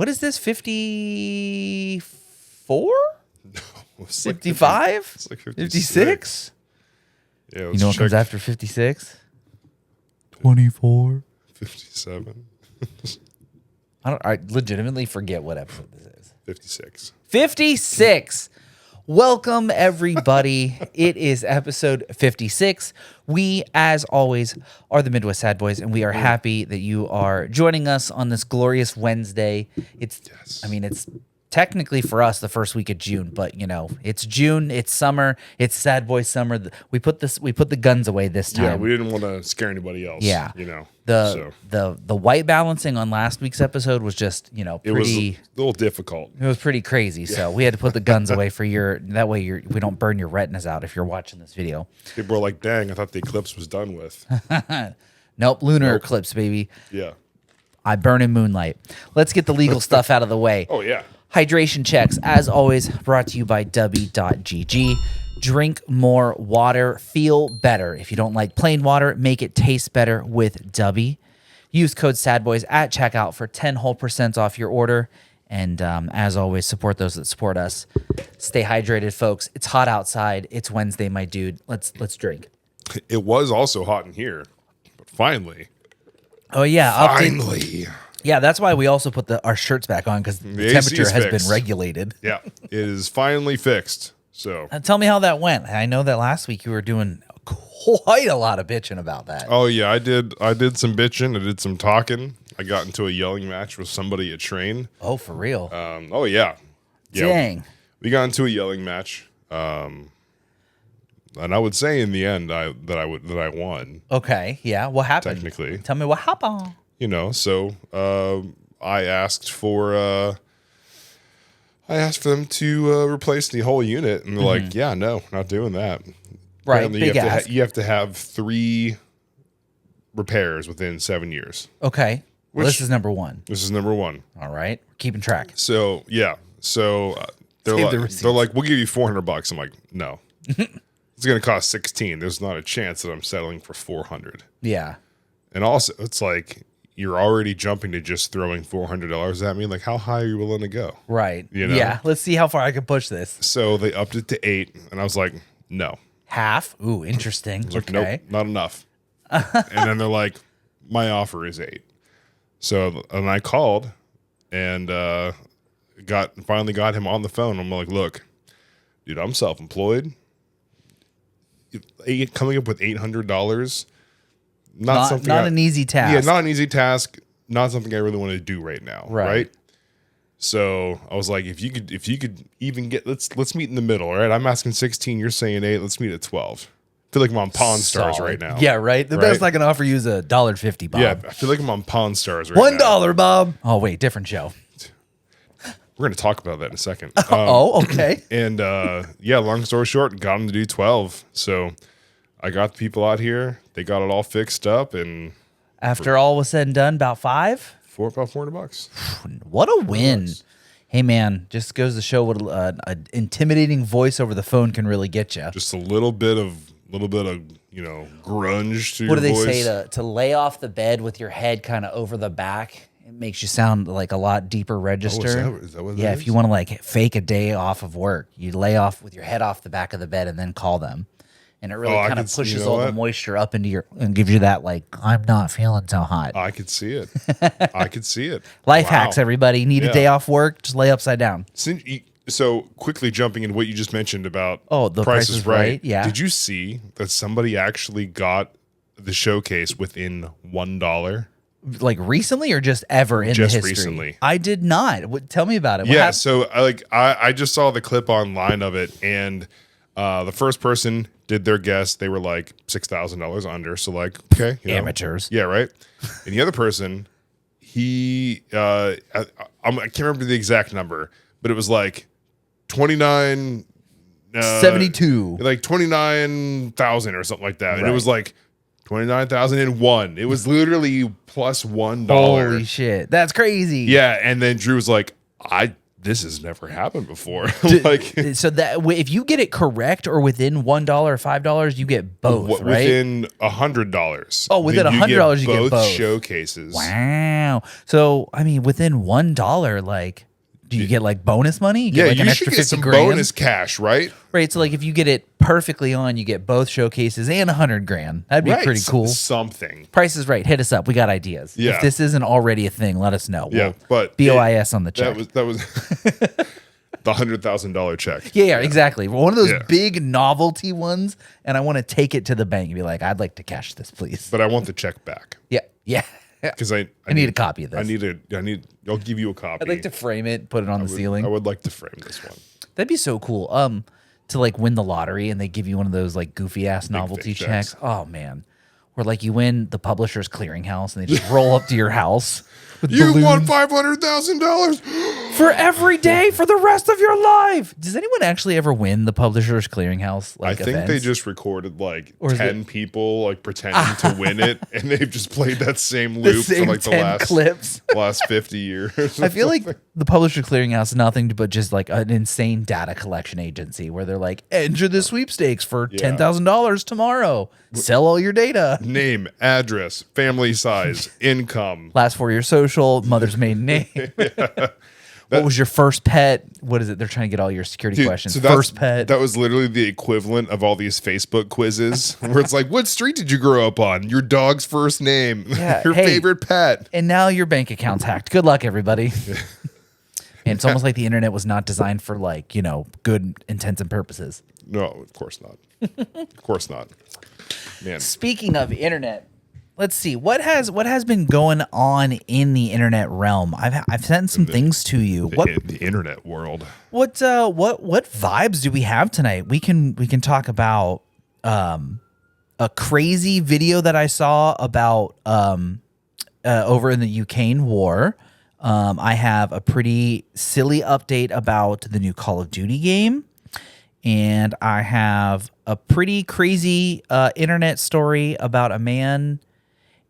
What is this? 54? No, it's 55? It's like 56? Yeah, You know what comes after 56? 24. 57. I legitimately forget what episode this is. 56. 56. Welcome, everybody. It is episode 56. We, as always, are the Midwest Sad Boys, and we are happy that you are joining us on this glorious Wednesday. It's technically for us the first week of June, but you know, it's June, it's summer, it's Sad Boy summer. We put the guns away this time. Yeah, we didn't want to scare anybody else. Yeah, you know, the white balancing on last week's episode was just pretty. It was a little difficult. It was pretty crazy. Yeah. So we had to put the guns away for that way we don't burn your retinas out if you're watching this video. People were like, "Dang, I thought the eclipse was done with." Nope, lunar eclipse, baby. Yeah, I burn in moonlight. Let's get the legal stuff out of the way. Oh yeah. Hydration checks, as always, brought to you by W.GG. Drink more water, feel better. If you don't like plain water, make it taste better with W. Use code SADBOYS at checkout for 10 whole % off your order. And as always, support those that support us. Stay hydrated, folks. It's hot outside. It's Wednesday, my dude. Let's drink. It was also hot in here, but finally. Oh yeah, finally. Yeah, that's why we also put our shirts back on, because the temperature has been regulated. Yeah, it is finally fixed. So tell me how that went. I know that last week you were doing quite a lot of bitching about that. Oh yeah, I did some bitching. I did some talking. I got into a yelling match with somebody at Train. Oh, for real? Oh yeah. Dang. We got into a yelling match. And I would say in the end that I won. Okay. Yeah. What happened? Technically. Tell me what happened. You know, so I asked for them to replace the whole unit, and they're like, "Yeah, no, not doing that." Right, apparently big ask. You have to have 3 repairs within 7 years. Okay, well, this is number 1. This is number 1. All right, we're keeping track. So yeah, they're like, "We'll give you $400." I'm like, "No, it's going to cost 16. There's not a chance that I'm settling for 400." Yeah, and also it's like, you're already jumping to just throwing $400 at me. Like, how high are you willing to go? Right. You know? Yeah. Let's see how far I can push this. So they upped it to 8, and I was like, no. Half? Ooh, interesting. Like, okay. Nope, not enough. And then they're like, my offer is 8. So, and I called and finally got him on the phone. I'm like, look, dude, I'm self-employed. Coming up with $800. Not an easy task. Yeah, not an easy task. Not something I really want to do right now. Right. So I was like, if you could even get, let's meet in the middle. All right. I'm asking 16. You're saying 8. Let's meet at 12. I feel like I'm on Pawn Stars right now. Yeah, right. The best I can offer you is $1.50, Bob. Yeah, I feel like I'm on Pawn Stars right now. $1, Bob. Oh wait, different show. We're going to talk about that in a second. Oh, okay. And yeah, long story short, got them to do 12. So I got the people out here. They got it all fixed up, and after all was said and done, about $5? About $400. What a win! Hey man, just goes to show what an intimidating voice over the phone can really get you. Just a little bit of grunge to what your do they voice. say to lay off the bed with your head kind of over the back? It makes you sound like a lot deeper register. Is that what yeah, that is? if you want to like fake a day off of work, you lay off with your head off the back of the bed and then call them. And it really kind of pushes all the moisture up into and gives you that, like, I'm not feeling so hot. I could see it. I could see it. Life hacks, everybody. Need a day off work? Just lay upside down. So quickly jumping into what you just mentioned about the Price is Right. Yeah. Did you see that somebody actually got the showcase within $1? Like recently or just ever in the history? Just recently. I did not. Tell me about it. Yeah, so I just saw the clip online of it, and the first person did their guess. They were like $6,000 under. So like, okay. Amateurs. Yeah, right. And the other person, I can't remember the exact number, but it was like 72. Like 29,000 or something like that. Right. And it was like 29,001. It was literally plus $1. Holy shit. That's crazy. Yeah. And then Drew was like, I this has never happened before. So that if you get it correct or within $1 or $5, you get both, right? Within $100. Oh, within $100, you get both showcases. Wow. So I mean, within $1, like, do you get like bonus money? You get like an extra 50 grand? Bonus cash, right? Right. So like, if you get it perfectly on, you get both showcases and 100 grand. That'd be pretty cool. Something. Price is Right. Hit us up. We got ideas. Yeah. If this isn't already a thing, let us know. But BOIS on the check. That was the $100,000 check. Yeah, exactly. One of those big novelty ones, and I want to take it to the bank and be like, I'd like to cash this, please. But I want the check back. Yeah. Because I need a copy of this. I'll give you a copy. I'd like to frame it, put it on the ceiling. I would like to frame this one. That'd be so cool. To like win the lottery and they give you one of those like goofy ass novelty checks. Oh man. Or like you win the Publishers Clearinghouse and they just roll up to your house. You won $500,000 for every day for the rest of your life. Does anyone actually ever win the Publishers Clearinghouse? Like, I think they just recorded like 10 people like pretending to win it, and they've just played that same loop for like the last 50 years. I feel like the Publisher Clearinghouse is nothing but just like an insane data collection agency where they're like, enter the sweepstakes for $10,000 tomorrow. Sell all your data. Name, address, family size, income. Last 4 years social, mother's maiden name. What was your first pet? What is it? They're trying to get all your security questions. So first pet. That was literally the equivalent of all these Facebook quizzes where it's like, what street did you grow up on? Your dog's first name. Your favorite pet. And now your bank account's hacked. Good luck, everybody. And it's almost like the internet was not designed for like, good intents and purposes. No, of course not. Of course not. Man. Speaking of internet, let's see what has been going on in the internet realm. I've sent some things to you. The internet world. What vibes do we have tonight? We can talk about a crazy video that I saw about over in the Ukraine war. I have a pretty silly update about the new Call of Duty game. And I have a pretty crazy internet story about a man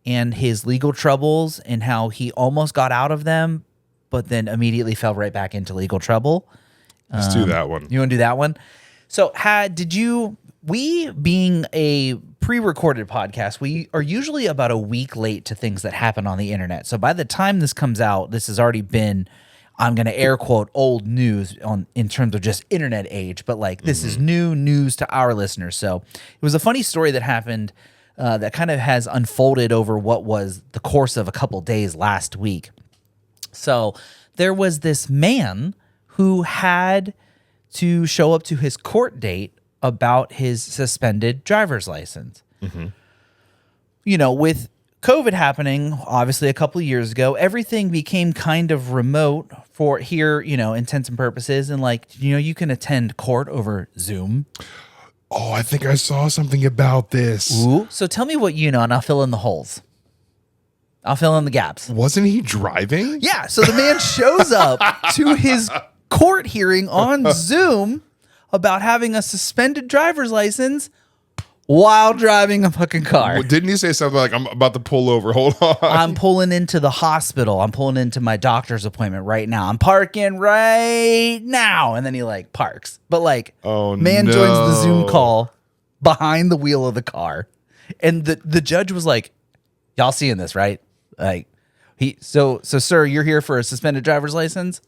and his legal troubles and how he almost got out of them, but then immediately fell right back into legal trouble. Let's do that one. You want to do that one? So we being a pre-recorded podcast, we are usually about a week late to things that happen on the internet. So by the time this comes out, this has already been, I'm going to air quote, old news in terms of just internet age, but like this is new news to our listeners. So it was a funny story that happened that kind of has unfolded over what was the course of a couple days last week. So there was this man who had to show up to his court date about his suspended driver's license. With COVID happening, obviously, a couple of years ago, everything became kind of remote for here, intents and purposes. And you can attend court over Zoom. Oh, I think I saw something about this. Ooh. So tell me what you know, and I'll fill in the holes. I'll fill in the gaps. Wasn't he driving? Yeah. So the man shows up to his court hearing on Zoom about having a suspended driver's license while driving a fucking car. Well, didn't he say something like, I'm about to pull over? Hold on. I'm pulling into the hospital. I'm pulling into my doctor's appointment right now. I'm parking right now. And then he parks. But man joins the Zoom call behind the wheel of the car. And the judge was like, y'all seeing this, right? So sir, you're here for a suspended driver's license?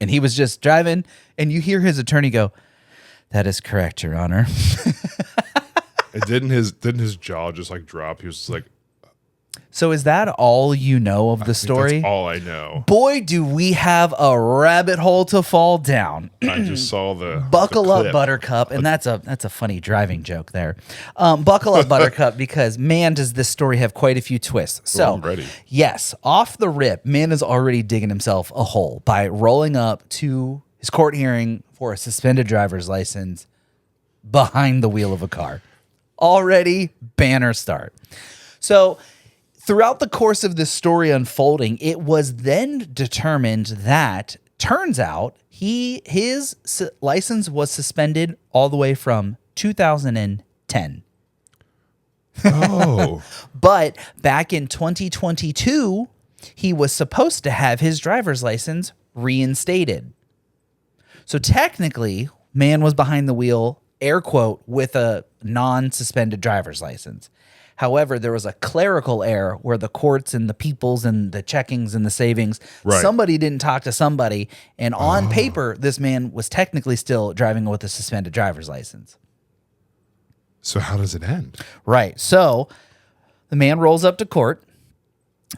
And he was just driving. And you hear his attorney go, that is correct, Your Honor. Didn't his jaw just drop? He was just like, so is that all you know of the story? That's all I know. Boy, do we have a rabbit hole to fall down. I just saw the buckle up, Buttercup, and that's a funny driving joke there. Buckle up, Buttercup, because man, does this story have quite a few twists. So, I'm ready. Yes, off the rip, man is already digging himself a hole by rolling up to his court hearing for a suspended driver's license behind the wheel of a car. Already banner start. So throughout the course of this story unfolding, it was then determined that turns out his license was suspended all the way from 2010. Oh. But back in 2022, he was supposed to have his driver's license reinstated. So technically, man was behind the wheel, air quote, with a non-suspended driver's license. However, there was a clerical error where the courts and the peoples and the checkings and the savings, somebody didn't talk to somebody. And on paper, this man was technically still driving with a suspended driver's license. So how does it end? Right. So the man rolls up to court.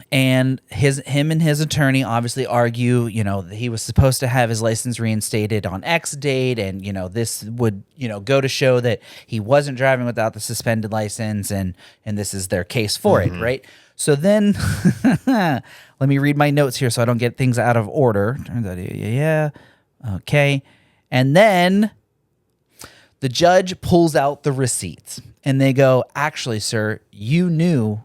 And him and his attorney obviously argue, that he was supposed to have his license reinstated on X date. And, this would, go to show that he wasn't driving without the suspended license. And this is their case for it. Right. So then let me read my notes here so I don't get things out of order. Yeah. Okay. And then the judge pulls out the receipts and they go, actually, sir, you knew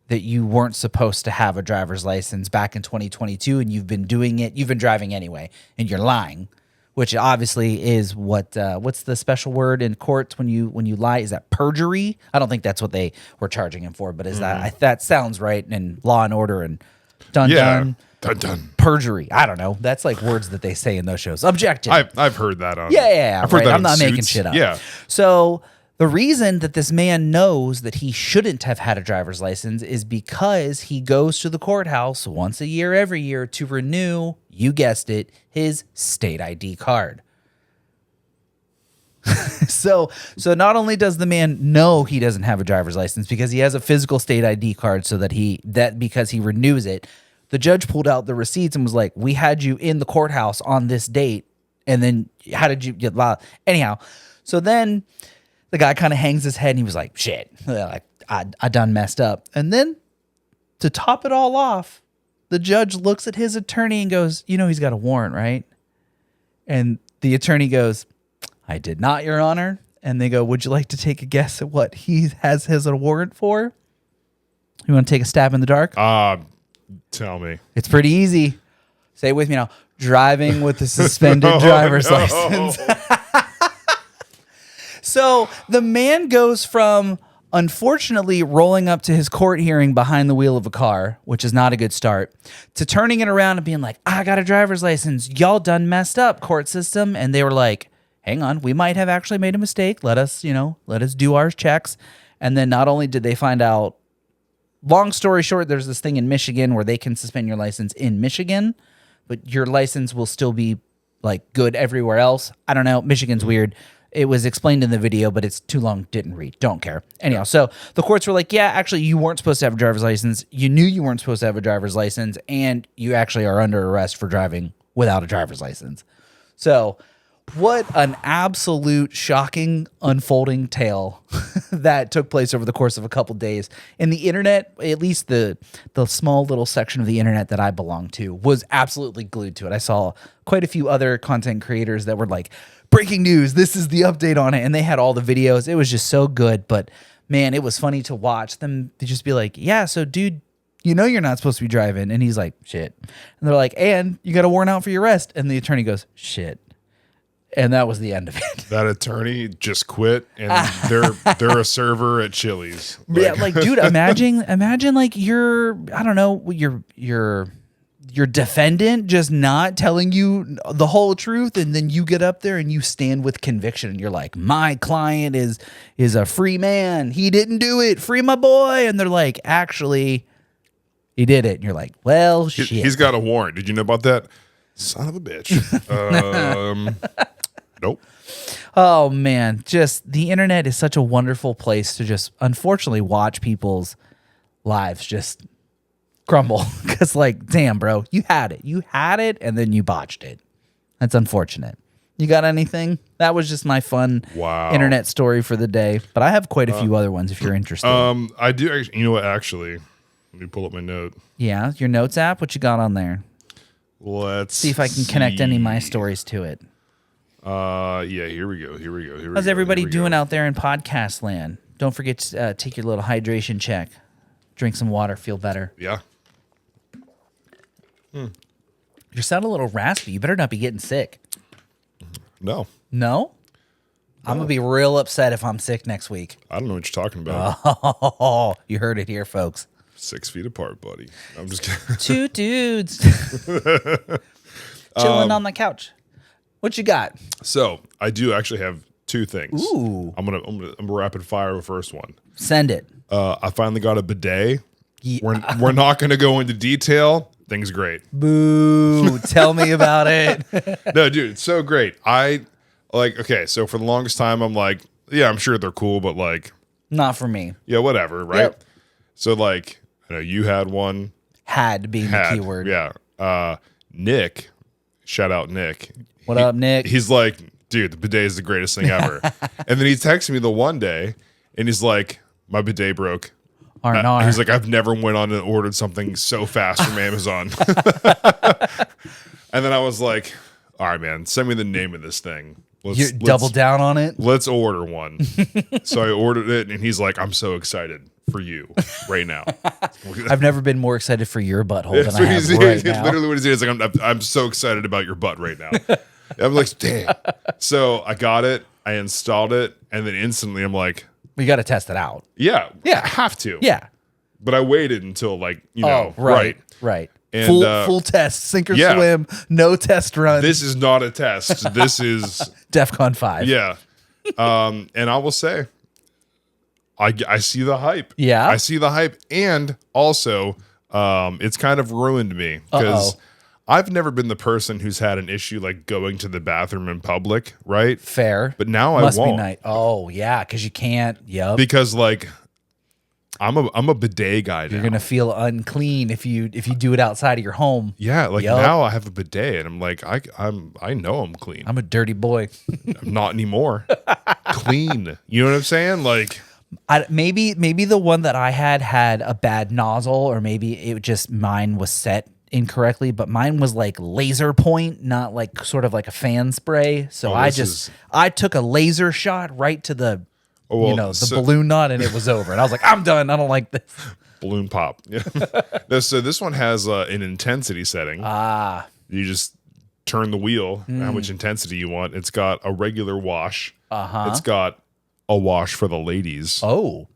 that you weren't supposed to have a driver's license back in 2022 and you've been doing it. You've been driving anyway and you're lying, which obviously is what's the special word in courts when you lie? Is that perjury? I don't think that's what they were charging him for, but is that sounds right in Law and Order and dun. Perjury. I don't know. That's like words that they say in those shows. Objection. I've heard that on. Yeah. I've heard that. I'm not making shit up. Yeah. So the reason that this man knows that he shouldn't have had a driver's license is because he goes to the courthouse once a year, every year to renew, you guessed it, his state ID card. So not only does the man know he doesn't have a driver's license because he has a physical state ID card so that because he renews it, the judge pulled out the receipts and was like, we had you in the courthouse on this date. And then how did you get anyhow? So then the guy kind of hangs his head and he was like, shit, like I done messed up. And then to top it all off, the judge looks at his attorney and goes, he's got a warrant, right? And the attorney goes, I did not, Your Honor. And they go, would you like to take a guess at what he has his warrant for? You want to take a stab in the dark? Tell me. It's pretty easy. Say it with me now. Driving with a suspended driver's license. So the man goes from, unfortunately, rolling up to his court hearing behind the wheel of a car, which is not a good start, to turning it around and being like, I got a driver's license. Y'all done messed up, court system. And they were like, hang on, we might have actually made a mistake. Let us do our checks. And then not only did they find out, long story short, there's this thing in Michigan where they can suspend your license in Michigan, but your license will still be like good everywhere else. I don't know. Michigan's weird. It was explained in the video, but it's too long. Didn't read. Don't care. Anyhow, so the courts were like, yeah, actually, you weren't supposed to have a driver's license. You knew you weren't supposed to have a driver's license, and you actually are under arrest for driving without a driver's license. So what an absolute shocking unfolding tale that took place over the course of a couple days. And the internet, at least the small little section of the internet that I belong to, was absolutely glued to it. I saw quite a few other content creators that were like, breaking news, this is the update on it. And they had all the videos. It was just so good. But man, it was funny to watch them to just be like, yeah, so dude, you're not supposed to be driving. And he's like, shit. And they're like, and you got a warrant out for your arrest. And the attorney goes, shit. And that was the end of it. That attorney just quit, and they're a server at Chili's. Yeah, like, dude, imagine like your defendant just not telling you the whole truth, and then you get up there and you stand with conviction, and you're like, my client is a free man. He didn't do it. Free my boy. And they're like, actually, he did it. And you're like, well, shit. He's got a warrant. Did you know about that? Son of a bitch. Nope. Oh, man. Just the internet is such a wonderful place to just, unfortunately, watch people's lives just crumble. Because, like, damn, bro, you had it, and then you botched it. That's unfortunate. You got anything? That was just my fun internet story for the day. But I have quite a few other ones if you're interested. I do. You know what? Actually, let me pull up my note. Yeah, your notes app. What you got on there? Let's see if I can connect any of my stories to it. Yeah, here we go. How's everybody doing out there in podcast land? Don't forget to take your little hydration check. Drink some water, feel better. Yeah. You sound a little raspy. You better not be getting sick. No? I'm going to be real upset if I'm sick next week. I don't know what you're talking about. Oh, you heard it here, folks. 6 feet apart, buddy. I'm just kidding. Two dudes chilling on the couch. What you got? So I do actually have two things. Ooh. I'm gonna rapid fire the first one. Send it. I finally got a bidet. Yeah. We're not gonna go into detail. Things great. Boo. Tell me about it. No, dude, it's so great. Okay, so for the longest time I'm like, yeah, I'm sure they're cool, but like, Not for me. yeah, whatever, right? Yep. So like, I know you had one. Had being the keyword. Yeah. Nick, shout out Nick. What up, Nick? He's like, dude, the bidet is the greatest thing ever. And then he texted me the one day and he's like, my bidet broke. He's like, I've never went on and ordered something so fast from Amazon. And then I was like, all right, man, send me the name of this thing. You double down on it? Let's order one. So I ordered it and he's like, I'm so excited for you right now. I've never been more excited for your butthole than So I have right now. literally what he's like, I'm so excited about your butt right now. I'm like, damn. So I got it, I installed it, and then instantly I'm like, We got to test it out. yeah, Yeah. I have to. Yeah. But I waited until like, you know, Right. And, full test, sink or yeah. swim, no test run. This is not a test. This is DEFCON 5. yeah. And I will say, I see the hype. Yeah? I see the hype, and also, it's kind of ruined me because I've never been the person who's had an issue like going to the bathroom in public, right? Fair. But now Must I won't. be nice. Oh, yeah, because you can't. Yep. Because like I'm a bidet guy now. You're gonna feel unclean if you do it outside of your home. Yeah, like Yup. now I have a bidet, and I'm like I know I'm clean. I'm a dirty boy. I'm not anymore. Clean. You know what I'm saying? Like Maybe the one that I had a bad nozzle, or maybe it just mine was set incorrectly, but mine was like laser point, not like sort of like a fan spray. So I took a laser shot right to the balloon knot, and it was over. And I was like, I'm done. I don't like this. balloon pop. Yeah. No, so this one has an intensity setting. You just turn the wheel, how much intensity you want. It's got a regular wash. It's got a wash for the ladies. Oh,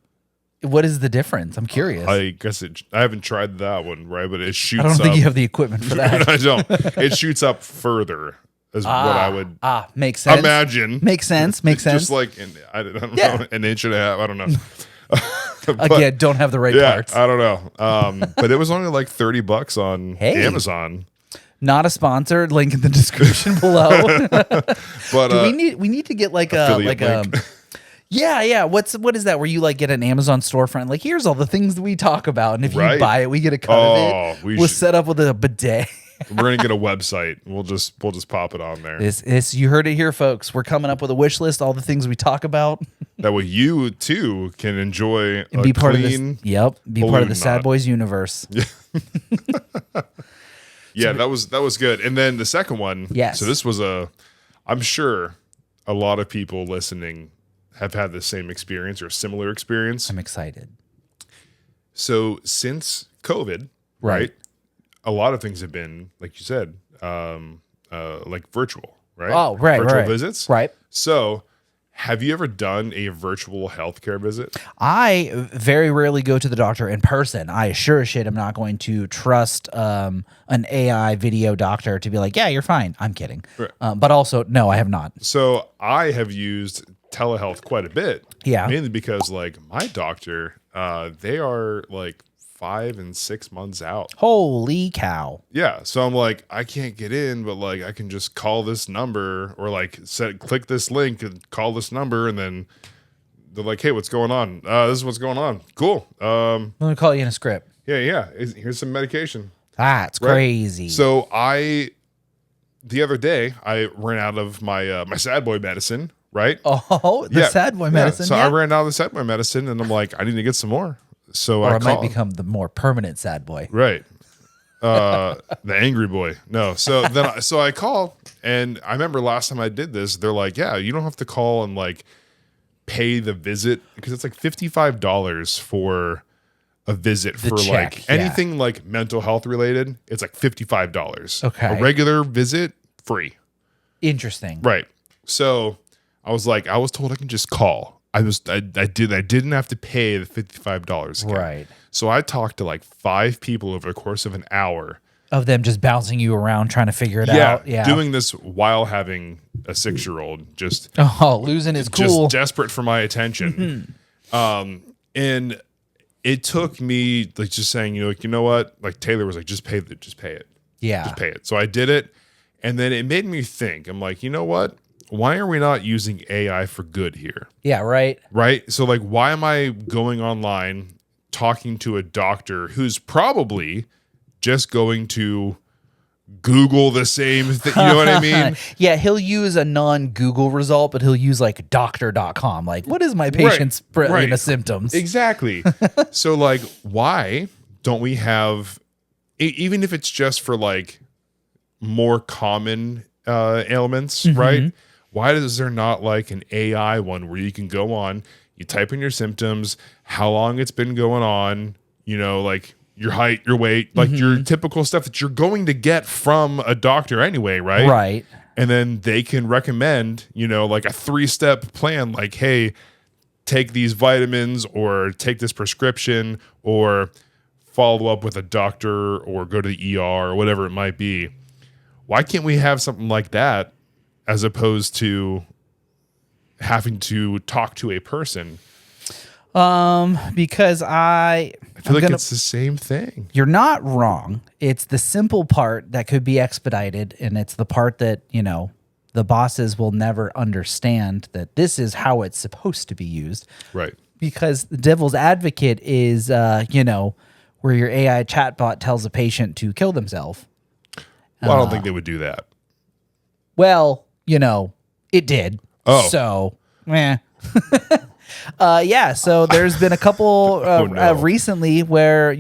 what is the difference? I'm curious. I guess I haven't tried that one, right? But it shoots I don't think up. you have the equipment for that. I don't. It shoots up further, is what I would makes sense. imagine. Makes sense. Makes sense. Just like, I don't know, an inch and a half. I don't know. Again, don't have the right parts. I don't know. But it was only like $30 on Amazon. Not a sponsor. Link in the description below. But we need to get like a link. Yeah. What is that? Where you like get an Amazon storefront? Like, here's all the things that we talk about, and if you buy it, we get a cut of it. We'll set up with a bidet. We're gonna get a website. We'll just pop it on there. This you heard it here, folks. We're coming up with a wish list. All the things we talk about. That way, you too can enjoy And be part clean of this. Yep. Be part of the Sad Boys universe. Yeah, that was good. And then the second one. Yes. So this was I'm sure a lot of people listening have had the same experience or similar experience. I'm excited. So since COVID, right? A lot of things have been, like you said, like virtual, right? Oh, right. Virtual visits. Right. So have you ever done a virtual healthcare visit? I very rarely go to the doctor in person. I sure as shit am not going to trust an AI video doctor to be like, yeah, you're fine. I'm kidding. Right. But also, no, I have not. So I have used telehealth quite a bit. Yeah. Mainly because like my doctor, they are like 5 and 6 months out. Holy cow. Yeah. So I'm like, I can't get in, but like I can just call this number or like click this link and call this number, and then they're like, hey, what's going on? This is what's going on. Cool. I'm going to call you in a script. Yeah. Here's some medication. That's crazy. So the other day I ran out of my my sad boy medicine, right? Oh, the sad boy medicine. So I ran out of the sad boy medicine, and I'm like, I need to get some more. So I might become the more permanent sad boy. Right. The angry boy. No. So then I call, and I remember last time I did this, they're like, yeah, you don't have to call and like pay the visit, because it's like $55 for a visit for check, like anything like mental health related. It's like $55. Okay. A regular visit, free. Interesting. Right. So I was told I can just call. I didn't have to pay the $55 again. Right. So I talked to like 5 people over the course of an hour of them just bouncing you around trying to figure it out. Yeah. Doing this while having a 6-year-old just losing his cool. Just desperate for my attention. And it took me like just saying, you know what? Like Taylor was like, just pay it. Yeah. Just pay it. So I did it. And then it made me think, I'm like, you know what? Why are we not using AI for good here? Yeah, right. Right? So like, why am I going online talking to a doctor who's probably just going to Google the same thing? You know what I mean? Yeah, he'll use a non-Google result, but he'll use like doctor.com. Like, what is my patient's symptoms? Exactly. So like, why don't we have, even if it's just for like more common ailments, right? Why is there not like an AI one where you can go on, you type in your symptoms, how long it's been going on, like your height, your weight, like your typical stuff that you're going to get from a doctor anyway, right? Right. And then they can recommend, like a 3-step plan, like, hey, take these vitamins or take this prescription or follow up with a doctor or go to the ER or whatever it might be. Why can't we have something like that as opposed to having to talk to a person? Because I feel like it's the same thing. You're not wrong. It's the simple part that could be expedited, and it's the part that, the bosses will never understand that this is how it's supposed to be used. Right. Because the devil's advocate is, where your AI chatbot tells a patient to kill themselves. Well, I don't think they would do that. Well, it did. Oh. So, yeah, so there's been a couple recently where,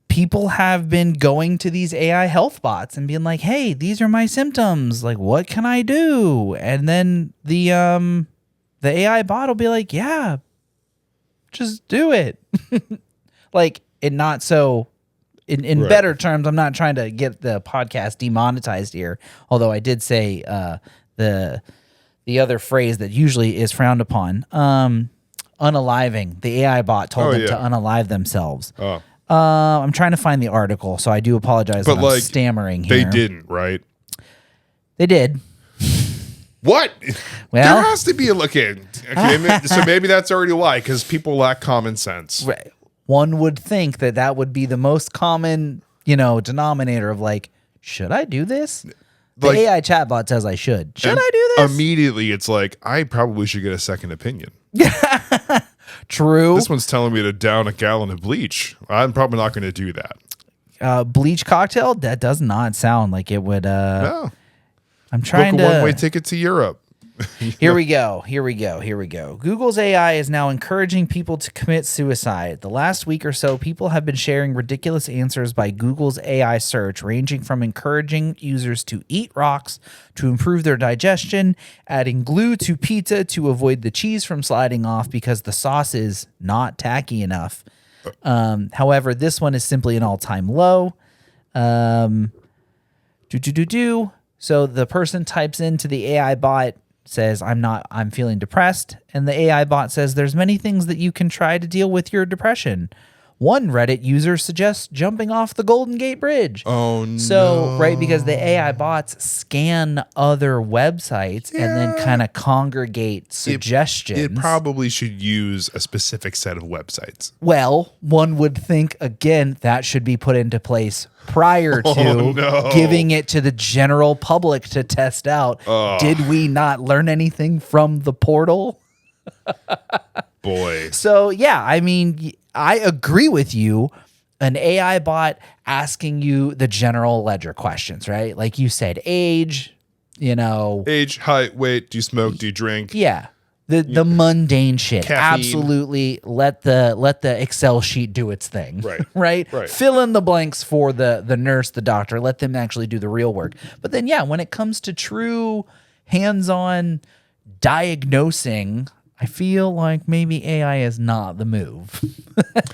people have been going to these AI health bots and being like, hey, these are my symptoms. Like, what can I do? And then the AI bot will be like, yeah, just do it. Like, it not so... In Right. better terms, I'm not trying to get the podcast demonetized here, although I did say the other phrase that usually is frowned upon, unaliving. The AI bot told them to unalive themselves. Oh. I'm trying to find the article, so I do apologize But that I'm stammering here. They didn't, right? They did. What? Well, there has to be a look in. Okay, so maybe that's already why, because people lack common sense. Right. One would think that would be the most common, denominator of like, should I do this? The Like, AI chatbot says I should. Should I do this? Immediately, it's like, I probably should get a second opinion. True. This one's telling me to down a gallon of bleach. I'm probably not going to do that. Bleach cocktail? That does not sound like it would. No. I'm trying Book a to. one-way ticket to Europe. Here we go. Google's AI is now encouraging people to commit suicide. The last week or so, people have been sharing ridiculous answers by Google's AI search, ranging from encouraging users to eat rocks to improve their digestion, adding glue to pizza to avoid the cheese from sliding off because the sauce is not tacky enough. However, this one is simply an all-time low. So the person types into the AI bot, says, I'm feeling depressed. And the AI bot says, there's many things that you can try to deal with your depression. One Reddit user suggests jumping off the Golden Gate Bridge. Oh, no. So, right, because the AI bots scan other websites and then kind of congregate suggestions. It probably should use a specific set of websites. Well, one would think, again, that should be put into place prior to giving it to the general public to test out. Did we not learn anything from the portal? Boy. So, yeah, I mean, I agree with you. An AI bot asking you the general ledger questions, right? Like you said, age, Age, height, weight, do you smoke, do you drink? Yeah. The mundane shit. Caffeine. Absolutely let the Excel sheet do its thing. Right. Right? Fill in the blanks for the nurse, the doctor. Let them actually do the real work. But then, yeah, when it comes to true hands-on diagnosing, I feel like maybe AI is not the move.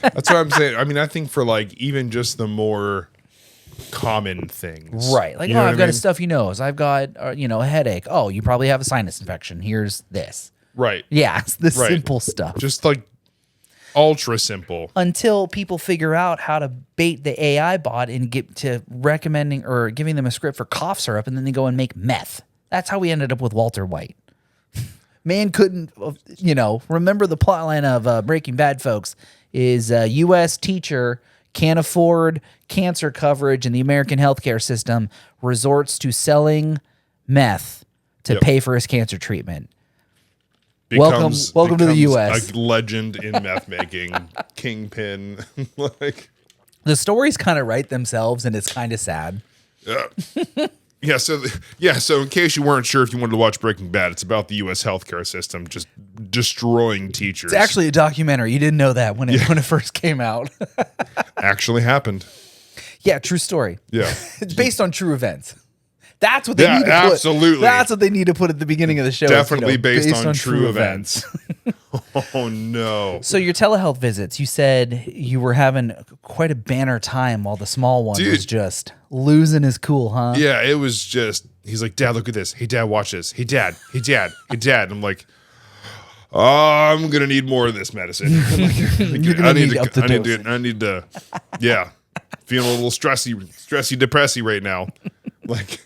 That's what I'm saying. I mean, I think for like even just the more common things. Right. Like, I've got a stuffy nose. I've got, a headache. Oh, you probably have a sinus infection. Here's this. Right. Yeah, it's the simple stuff. Just like ultra simple. Until people figure out how to bait the AI bot and get to recommending or giving them a script for cough syrup, and then they go and make meth. That's how we ended up with Walter White. Man couldn't, remember the plotline of Breaking Bad, folks, is a U.S. teacher can't afford cancer coverage in the American healthcare system, resorts to selling meth to pay for his cancer treatment. Welcome to the U.S. A legend in meth making, kingpin. Like the stories kind of write themselves, and it's kind of sad. So in case you weren't sure if you wanted to watch Breaking Bad, it's about the U.S. healthcare system just destroying teachers. It's actually a documentary. You didn't know that when it first came out. Actually happened. Yeah, true story. Yeah, it's based on true events. That's what they need to put. Absolutely. That's what they need to put at the beginning of the show. Definitely based on true events. Oh, no. So your telehealth visits, you said you were having quite a banner time while the small one was just losing his cool, huh? Yeah, it was just, he's like, Dad, look at this. Hey, Dad, watch this. Hey, Dad. Hey, Dad. Hey, Dad. And I'm like, oh, I'm going to need more of this medicine. I need to, feeling a little stressy, depressy right now. Like,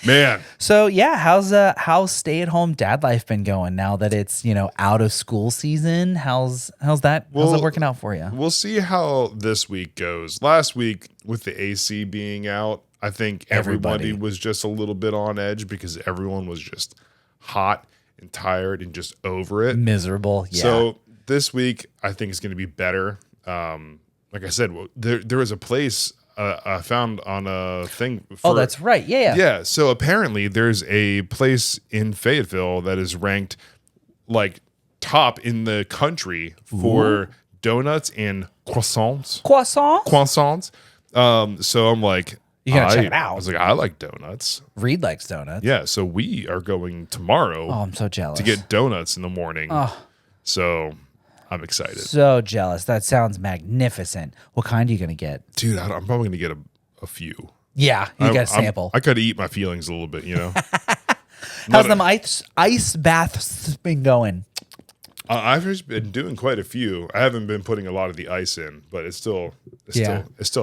man. So yeah, how's stay-at-home dad life been going now that it's out of school season? How's that working out for you? We'll see how this week goes. Last week with the AC being out, I think everybody was just a little bit on edge because everyone was just hot and tired and just over it, miserable. Yeah. So this week I think it's going to be better. Like I said, there was a place I found on a thing. That's right. Yeah. Yeah. So apparently there's a place in Fayetteville that is ranked like top in the country for donuts and croissants. So I'm like, you gotta check it out. I was like, I like donuts. Reed likes donuts. Yeah. So we are going tomorrow. Oh, I'm so jealous. To get donuts in the morning. Oh. So I'm excited. So jealous. That sounds magnificent. What kind are you going to get? Dude, I'm probably going to get a few. Yeah, you got to sample. I got to eat my feelings a little bit, How's them ice baths been going? I've just been doing quite a few. I haven't been putting a lot of the ice in, but it still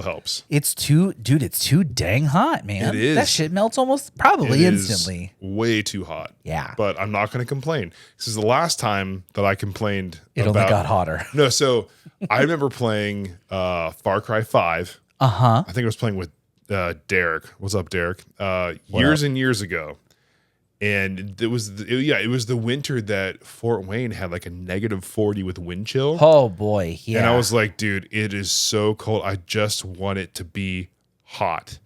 helps. It's too dang hot, man. It is. That shit melts probably instantly. Way too hot. Yeah. But I'm not going to complain. This is the last time that I complained. Only got hotter. No, so I remember playing Far Cry 5. Uh-huh. I think I was playing with Derek. What's up, Derek? Years and years ago. And it was the winter that Fort Wayne had like a -40 with wind chill. Oh boy, yeah. And I was like, dude, it is so cold. I just want it to be hot.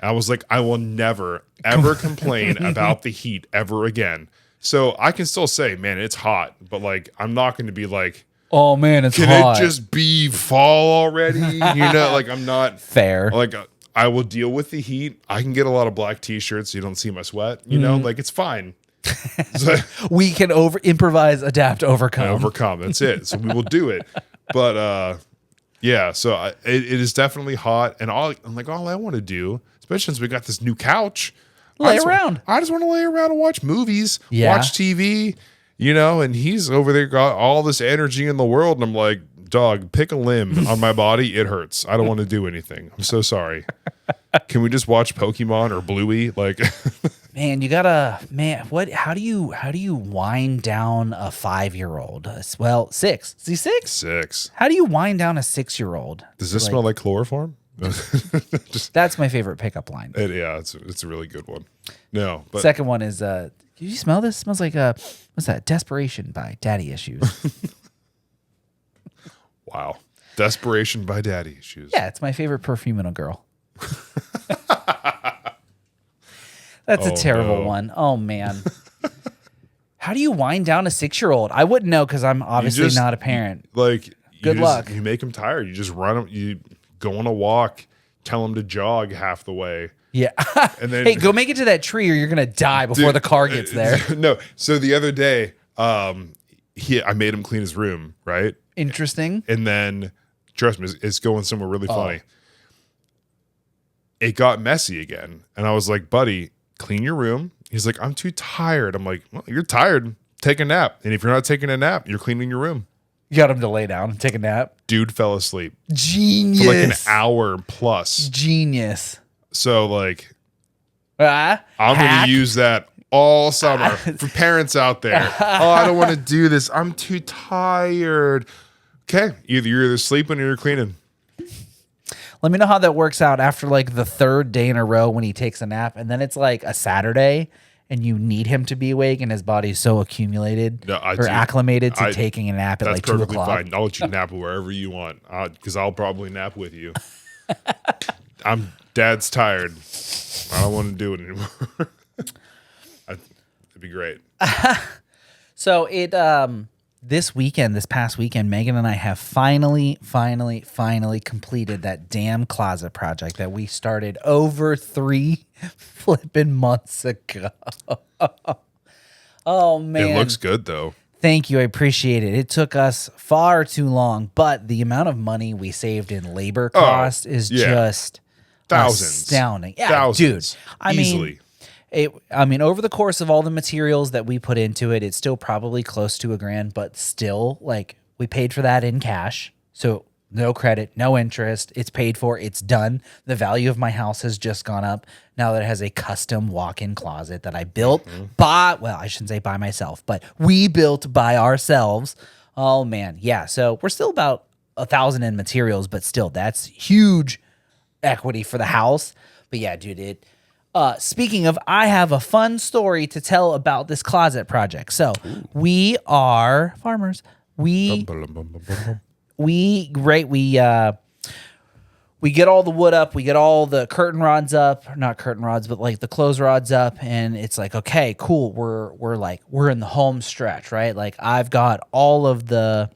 And I was like, I will never ever complain about the heat ever again. So I can still say, man, it's hot, but like I'm not going to be like, oh man, it's hot. Can it just be fall already? Like I'm not fair. Like I will deal with the heat. I can get a lot of black t-shirts so you don't see my sweat. Like it's fine. So, we can improvise, adapt, overcome. That's it. So we will do it. But so it is definitely hot. And all I want to do, especially since we got this new couch, lay around. I just want to lay around and watch movies, watch TV, and he's over there got all this energy in the world. And I'm like, dog, pick a limb on my body. It hurts. I don't want to do anything. I'm so sorry. Can we just watch Pokemon or Bluey? Like, man, how do you wind down a 5-year-old? Well, 6. Is he 6? 6. How do you wind down a 6-year-old? Does this smell like chloroform? That's my favorite pickup line. It's a really good one. No, but second one is, did you smell this? It smells like what's that? Desperation by Daddy Issues. Wow. Desperation by Daddy Issues. Yeah, it's my favorite perfume in a girl. That's a terrible one. Oh, man. How do you wind down a 6-year-old? I wouldn't know because I'm obviously not a parent. Like, good luck. You make them tired. You just run them. You go on a walk. Tell them to jog half the way. Yeah. And then, hey, go make it to that tree or you're going to die before the car gets there. No. So the other day, I made him clean his room, right? Interesting. And then, trust me, it's going somewhere really funny. It got messy again. And I was like, buddy, clean your room. He's like, I'm too tired. I'm like, well, you're tired. Take a nap. And if you're not taking a nap, you're cleaning your room. You got him to lay down and take a nap. Dude fell asleep. Genius. For like an hour plus. Genius. So like, I'm going to use that all summer for parents out there. Oh, I don't want to do this. I'm too tired. Okay. You're either sleeping or you're cleaning. Let me know how that works out after like the third day in a row when he takes a nap. And then it's like a Saturday and you need him to be awake and his body's so accumulated acclimated to taking a nap at like 2 o'clock. Fine. I'll let you nap wherever you want because I'll probably nap with you. Dad's tired. I don't want to do it anymore. It'd be great. So this past weekend, Megan and I have finally completed that damn closet project that we started over 3 flipping months ago. Oh, man. It looks good, though. Thank you. I appreciate it. It took us far too long, but the amount of money we saved in labor cost is just astounding. Yeah, Thousands. Dude. I mean, over the course of all the materials that we put into it, it's still probably close to $1,000, but still, like, we paid for that in cash. So no credit, no interest. It's paid for. It's done. The value of my house has just gone up now that it has a custom walk-in closet that I built well, I shouldn't say by myself, but we built by ourselves. Oh, man. Yeah. So we're still about $1,000 in materials, but still, that's huge equity for the house. But yeah, dude, speaking of, I have a fun story to tell about this closet project. So we are farmers. We get all the wood up, we get all the curtain rods up, not curtain rods, but like the clothes rods up, and it's like, okay, cool. We're in the home stretch, right? Like I've got all of the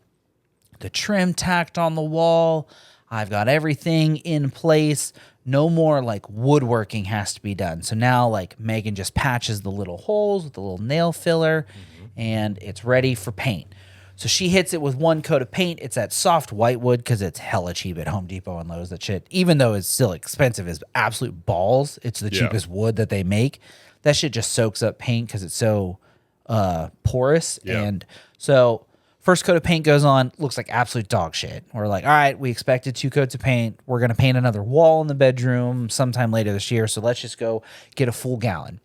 trim tacked on the wall. I've got everything in place. No more like woodworking has to be done. So now like Megan just patches the little holes with the little nail filler and it's ready for paint. So she hits it with 1 coat of paint. It's that soft white wood because it's hella cheap at Home Depot and Lowe's. That shit, even though it's still expensive, is absolute balls. It's the cheapest wood that they make. That shit just soaks up paint because it's so porous. Yeah. And so first coat of paint goes on, looks like absolute dog shit. We're like, all right, we expected 2 coats of paint. We're going to paint another wall in the bedroom sometime later this year. So let's just go get a full gallon.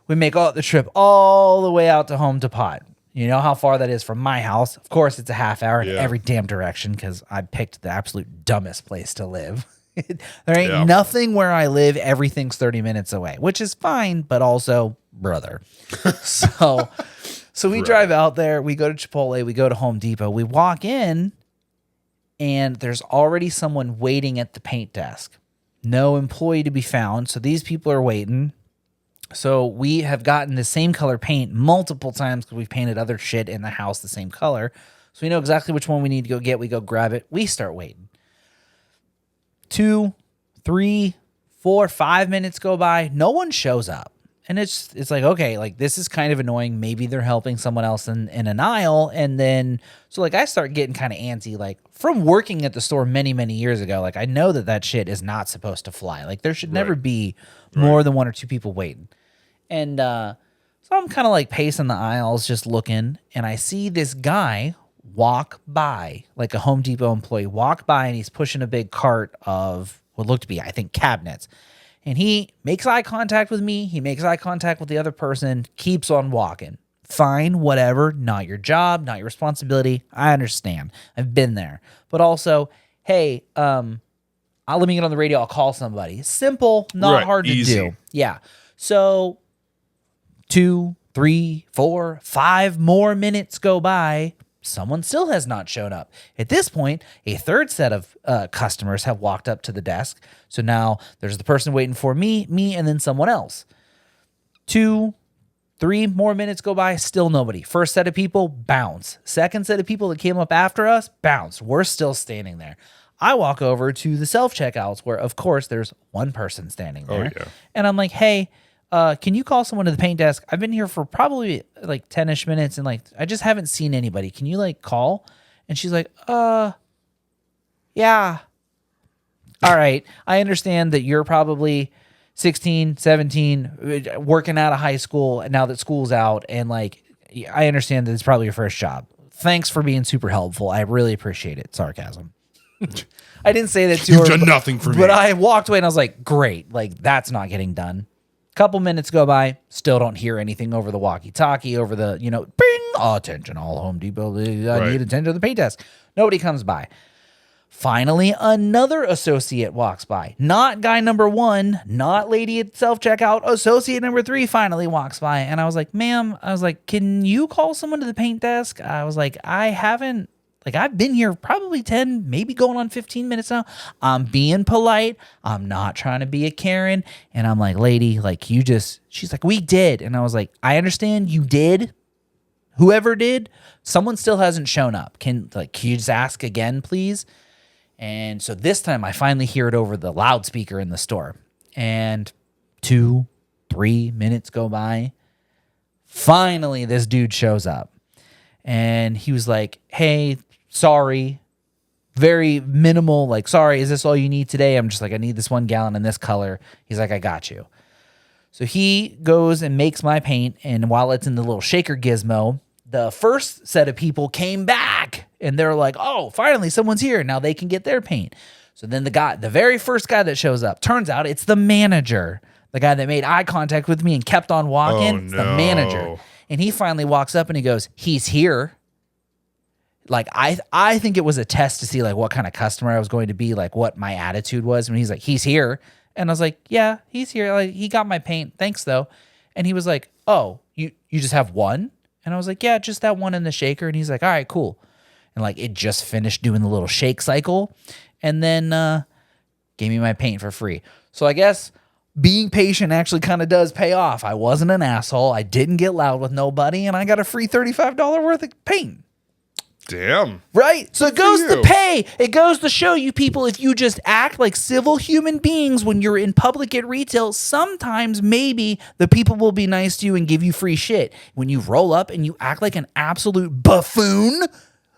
We make the trip all the way out to Home Depot. You know how far that is from my house. Of course, it's a half hour in every damn direction because I picked the absolute dumbest place to live. There ain't nothing where I live. Everything's 30 minutes away, which is fine, but also, brother. So we drive out there. We go to Chipotle. We go to Home Depot. We walk in, and there's already someone waiting at the paint desk. No employee to be found. So these people are waiting. So we have gotten the same color paint multiple times because we've painted other shit in the house the same color. So we know exactly which one we need to go get. We go grab it. We start waiting. 2, 3, 4, 5 minutes go by. No one shows up. And it's like, okay, like this is kind of annoying. Maybe they're helping someone else in an aisle. And then, so like I start getting kind of antsy, like from working at the store many, many years ago. Like I know that shit is not supposed to fly. Like there should never be more than 1 or 2 people waiting. And so I'm kind of like pacing the aisles, just looking, and I see this guy walk by, like a Home Depot employee, walk by, and he's pushing a big cart of what looked to be, I think, cabinets. And he makes eye contact with me. He makes eye contact with the other person, keeps on walking. Fine, whatever. Not your job, not your responsibility. I understand. I've been there. But also, hey, let me get on the radio. I'll call somebody. Simple, not hard to do. Yeah. So 2, 3, 4, 5 more minutes go by. Someone still has not shown up. At this point, a third set of customers have walked up to the desk. So now there's the person waiting for me, and then someone else. 2, 3 more minutes go by, still nobody. First set of people, bounce. Second set of people that came up after us, bounce. We're still standing there. I walk over to the self-checkouts where, of course, there's one person standing there. Oh, yeah. And I'm like, hey, can you call someone to the paint desk? I've been here for probably like 10-ish minutes and like I just haven't seen anybody. Can you like call? And she's like, yeah. All right. I understand that you're probably 16, 17, working out of high school now that school's out. And like, I understand that it's probably your first job. thanks for being super helpful. I really appreciate it. Sarcasm. I didn't say that to You've her. done nothing for me. But I walked away and I was like, great. Like, that's not getting done. Couple minutes go by. Still don't hear anything over the walkie-talkie, over the, bing, attention, all Home Depot. I need attention to the paint desk. Nobody comes by. Finally, another associate walks by. Not guy number 1, not lady at self-checkout. Associate number 3 finally walks by. And I was like, ma'am, can you call someone to the paint desk? I was like, I've been here probably 10, maybe going on 15 minutes now. I'm being polite. I'm not trying to be a Karen. And I'm like, lady, she's like, we did. And I was like, I understand you did. Whoever did, someone still hasn't shown up. Can you just ask again, please? And so this time I finally hear it over the loudspeaker in the store. And 2-3 minutes go by. Finally, this dude shows up. And he was like, hey, sorry. Very minimal, sorry, is this all you need today? I'm just like, I need this 1 gallon in this color. He's like, I got you. So he goes and makes my paint. And while it's in the little shaker gizmo, the first set of people came back. And they're like, oh, finally, someone's here. Now they can get their paint. So then the very first guy that shows up, turns out it's the manager. The guy that made eye contact with me and kept on walking. Oh, it's the manager. And he finally walks up and he goes, he's here. I think it was a test to see what kind of customer I was going to be, what my attitude was. When he's like, he's here. And I was like, yeah, he's here. He got my paint. Thanks though. And he was like, oh, you just have 1? And I was like, yeah, just that 1 in the shaker. And he's like, all right, cool. And it just finished doing the little shake cycle and then gave me my paint for free. So I guess being patient actually kind of does pay off. I wasn't an asshole. I didn't get loud with nobody, and I got a free $35 worth of paint. Damn. Right? So it goes to pay. It goes to show you people, if you just act like civil human beings when you're in public at retail, sometimes maybe the people will be nice to you and give you free shit. When you roll up and you act like an absolute buffoon,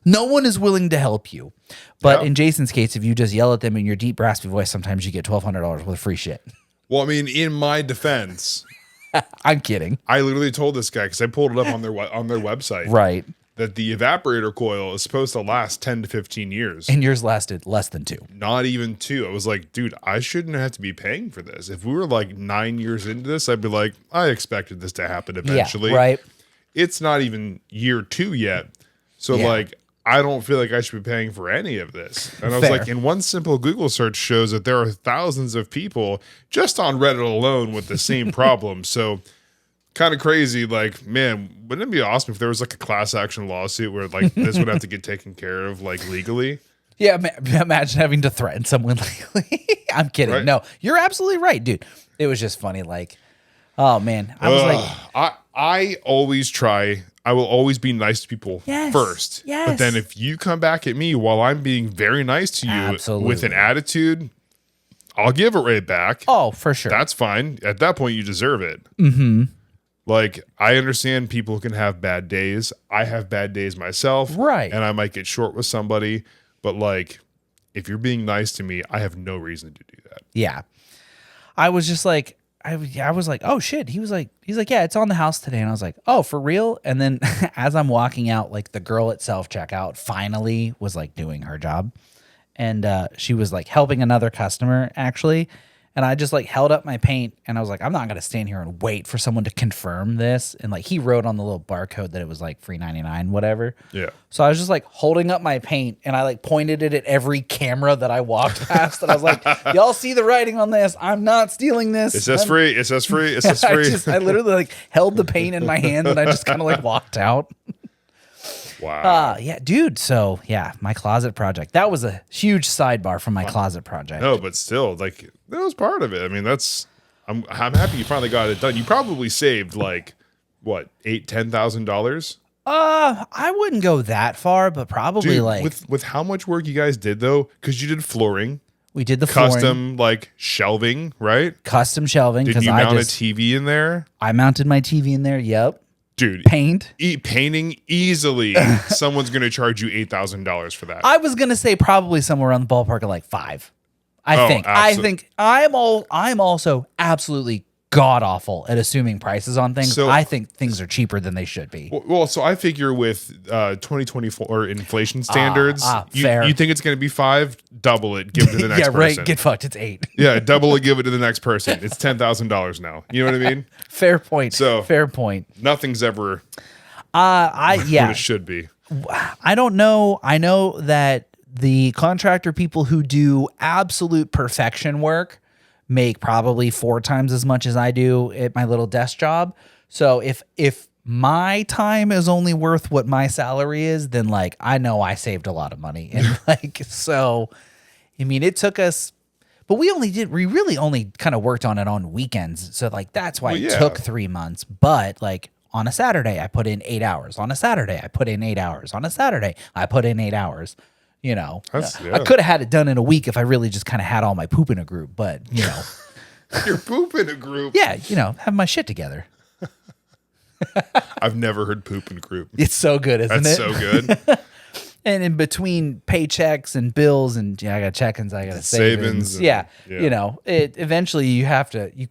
no one is willing to help you. But in Jason's case, if you just yell at them in your deep, raspy voice, sometimes you get $1,200 worth of free shit. Well, I mean, in my defense, I'm kidding. I literally told this guy, because I pulled it up on their website, right, that the evaporator coil is supposed to last 10 to 15 years. And yours lasted less than 2. Not even 2. I was like, dude, I shouldn't have to be paying for this. If we were 9 years into this, I'd be like, I expected this to happen eventually. Yeah, right. It's not even year 2 yet. So I don't feel like I should be paying for any of this. And I was like, in one simple Google search shows that there are thousands of people just on Reddit alone with the same problem. So kind of crazy. Man, wouldn't it be awesome if there was a class action lawsuit where this would have to get taken care of legally? Yeah, imagine having to threaten someone legally. I'm kidding. Right? No, you're absolutely right, dude. It was just funny. Oh man, I was I always try. I will always be nice to people first. Yes. But then if you come back at me while I'm being very nice to you with an attitude, I'll give it right back. Oh, for sure. That's fine. At that point, you deserve it. Mm-hmm. I understand people can have bad days. I have bad days myself. Right. And I might get short with somebody. But if you're being nice to me, I have no reason to do that. Yeah. I was just I was like, oh shit. He's like, yeah, it's on the house today. And I was like, oh, for real? And then as I'm walking out, the girl at self-checkout finally was doing her job. And she was helping another customer actually. And I just held up my paint and I was like, I'm not going to stand here and wait for someone to confirm this. And he wrote on the little barcode that it was free 99, whatever. Yeah. So I was just holding up my paint and I pointed it at every camera that I walked past. And I was like, y'all see the writing on this. I'm not stealing this. It says free. It says free. It says free. I literally held the paint in my hand and I just kind of walked out. Wow. Yeah, dude. So yeah, my closet project. That was a huge sidebar from my closet project. No, but still, that was part of it. I mean, I'm happy you finally got it done. You probably saved what, $8,000-$10,000? I wouldn't go that far, but probably dude, with how much work you guys did though, because you did flooring. We did the custom shelving, right? Custom shelving. Did you mount a TV in there? I mounted my TV in there. Yep. Dude, painting easily. Someone's going to charge you $8,000 for that. I was going to say probably somewhere around the ballpark of $5,000. I think. I'm also absolutely god awful at assuming prices on things. So- I think things are cheaper than they should be. Well, so I figure with 2024 inflation standards, fair. you think it's going to be 5, double it, give it to the next Yeah, person. right. Get fucked. It's 8. Yeah, double it, give it to the next person. It's $10,000 now. You know what I mean? Fair point. So- fair point. Nothing's ever What what it should be. I don't know. I know that the contractor people who do absolute perfection work make probably 4 times as much as I do at my little desk job. So if my time is only worth what my salary is, then like I know I saved a lot of money. And like so, I mean, it took us, but we really only kind of worked on it on weekends. So like that's why it took 3 months. But like on a Saturday, I put in 8 hours. On a Saturday, I put in 8 hours. On a Saturday, I put in 8 hours. You know, I could have had it done in a week if I really just kind of had all my poop in a group, but you know, Your poop in a group. yeah, you know, have my shit together. I've never heard poop in a group. It's so good, isn't That's it? so good. And in between paychecks and bills and I got check-ins, I got savings. and- Yeah. yeah. You know, eventually you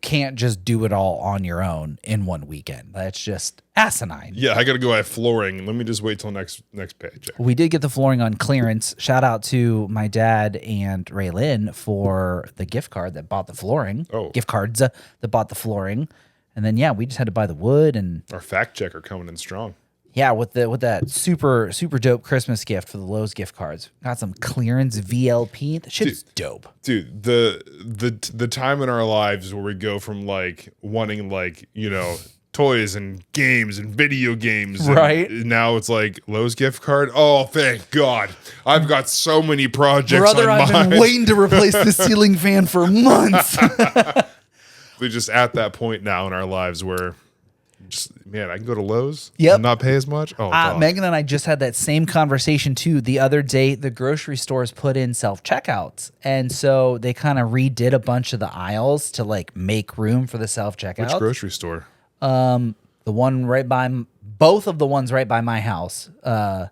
can't just do it all on your own in one weekend. That's just asinine. Yeah, I got to go buy flooring. Let me just wait till next paycheck. We did get the flooring on clearance. Shout out to my dad and Raylyn for the gift card that bought the flooring. Oh. Gift cards that bought the flooring. And then, yeah, we just had to buy the wood and Our fact checker coming in strong. yeah, with that super dope Christmas gift for the Lowe's gift cards. Got some clearance VLP. That shit's dope. Dude, the time in our lives where we go from like wanting like, you know, toys and games and video games. And Right. now it's like Lowe's gift card. Oh, thank God. I've got so many projects Brother, on I've mine. been waiting to replace the ceiling fan for months. We're just at that point now in our lives where just, man, I can go to Lowe's Yep. and not pay as much. Oh, God. Megan and I just had that same conversation too the other day. The grocery stores put in self-checkouts. And so they kind of redid a bunch of the aisles to like make room for the self-checkouts. Which grocery store? The one both of the ones right by my house. The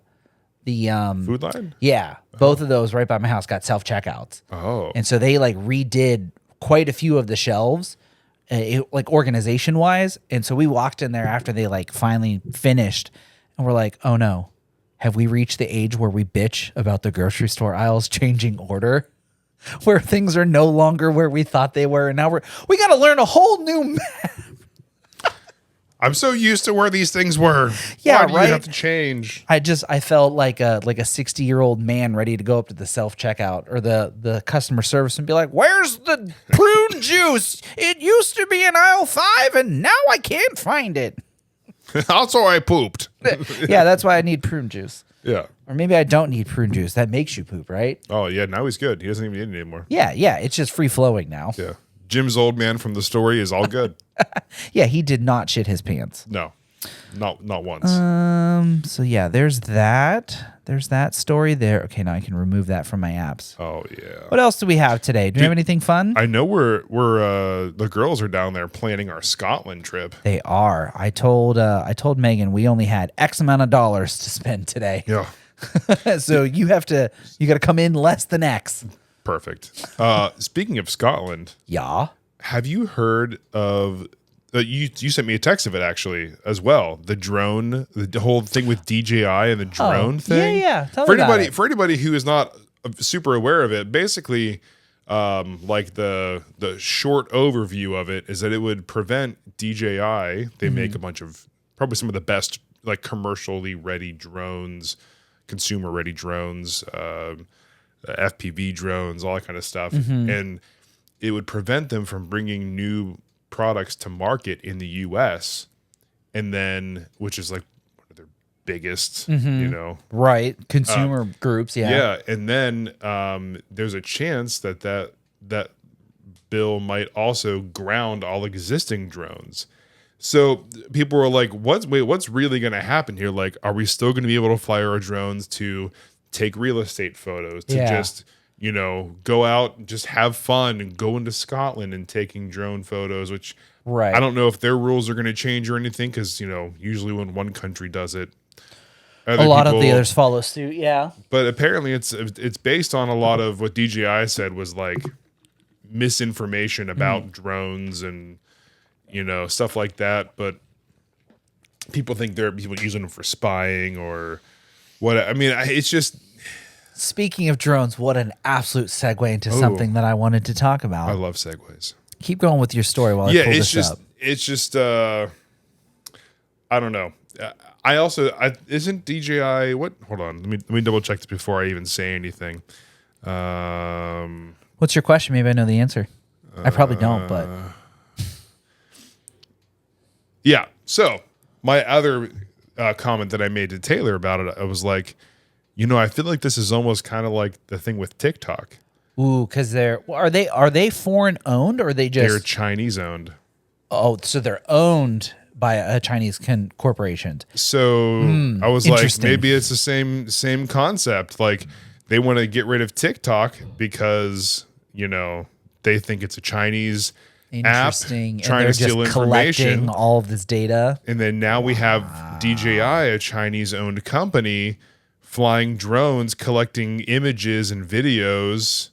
Food Line? yeah, both of those right by my house got self-checkouts. Oh. And so they like redid quite a few of the shelves, like organization wise. And so we walked in there after they like finally finished and we're like, oh no, have we reached the age where we bitch about the grocery store aisles changing order? Where things are no longer where we thought they were. And now we got to learn a whole new map. I'm so used to where these things were. Yeah, Why do right? you have to change? I felt like a 60-year-old man ready to go up to the self-checkout or the customer service and be like, where's the prune juice? It used to be in aisle 5 and now I can't find it. Also, I pooped. Yeah, that's why I need prune juice. Yeah. Or maybe I don't need prune juice. That makes you poop, right? Oh, yeah. Now he's good. He doesn't even need it anymore. Yeah, it's just free flowing now. Yeah. Jim's old man from the story is all good. Yeah, he did not shit his pants. No, not once. So yeah, there's that story there. Okay, now I can remove that from my apps. Oh yeah. What else do we have today? Do we have anything fun? I know we're the girls are down there planning our Scotland trip. They are. I told Megan we only had X amount of dollars to spend today. Yeah. So you got to come in less than X. Perfect. Speaking of Scotland, Yeah. have you heard of? You sent me a text of it actually as well. The drone, the whole thing with DJI and the drone thing. Yeah. Tell me about it. For anybody who is not super aware of it, basically, like the short overview of it is that it would prevent DJI. They make a bunch of probably some of the best like commercially ready drones, consumer ready drones, FPV drones, all that kind of stuff, and it would prevent them from bringing new products to market in the US, and then which is like one of their biggest, you know, Right. Consumer groups. Yeah. yeah, and then there's a chance that bill might also ground all existing drones. So people were like, what's really going to happen here? Like, are we still going to be able to fly our drones to take real estate photos, to just, you know, go out and just have fun and go into Scotland and taking drone photos, which Right. I don't know if their rules are going to change or anything. Cause you know, usually when one country does it, A lot of the others follow suit. Yeah. but apparently it's based on a lot of what DJI said was like misinformation about drones and stuff like that. But people think there are people using them for spying or what. I mean, it's just. Speaking of drones, what an absolute segue into something that I wanted to talk about. I love segues. Keep going with your story while I pull this up. It's just, I don't know. Isn't DJI, what? Hold on. Let me double check this before I even say anything. What's your question? Maybe I know the answer. I probably don't, but. Yeah. So my other comment that I made to Taylor about it, I was like, I feel like this is almost kind of like the thing with TikTok. Ooh, because are they foreign owned or are they just? They're Chinese owned. Oh, so they're owned by a Chinese corporation. So I was like, maybe it's the same concept. Like they want to get rid of TikTok because they think it's a Chinese app trying to steal information, all of this data. And then now we have DJI, a Chinese-owned company, flying drones, collecting images and videos.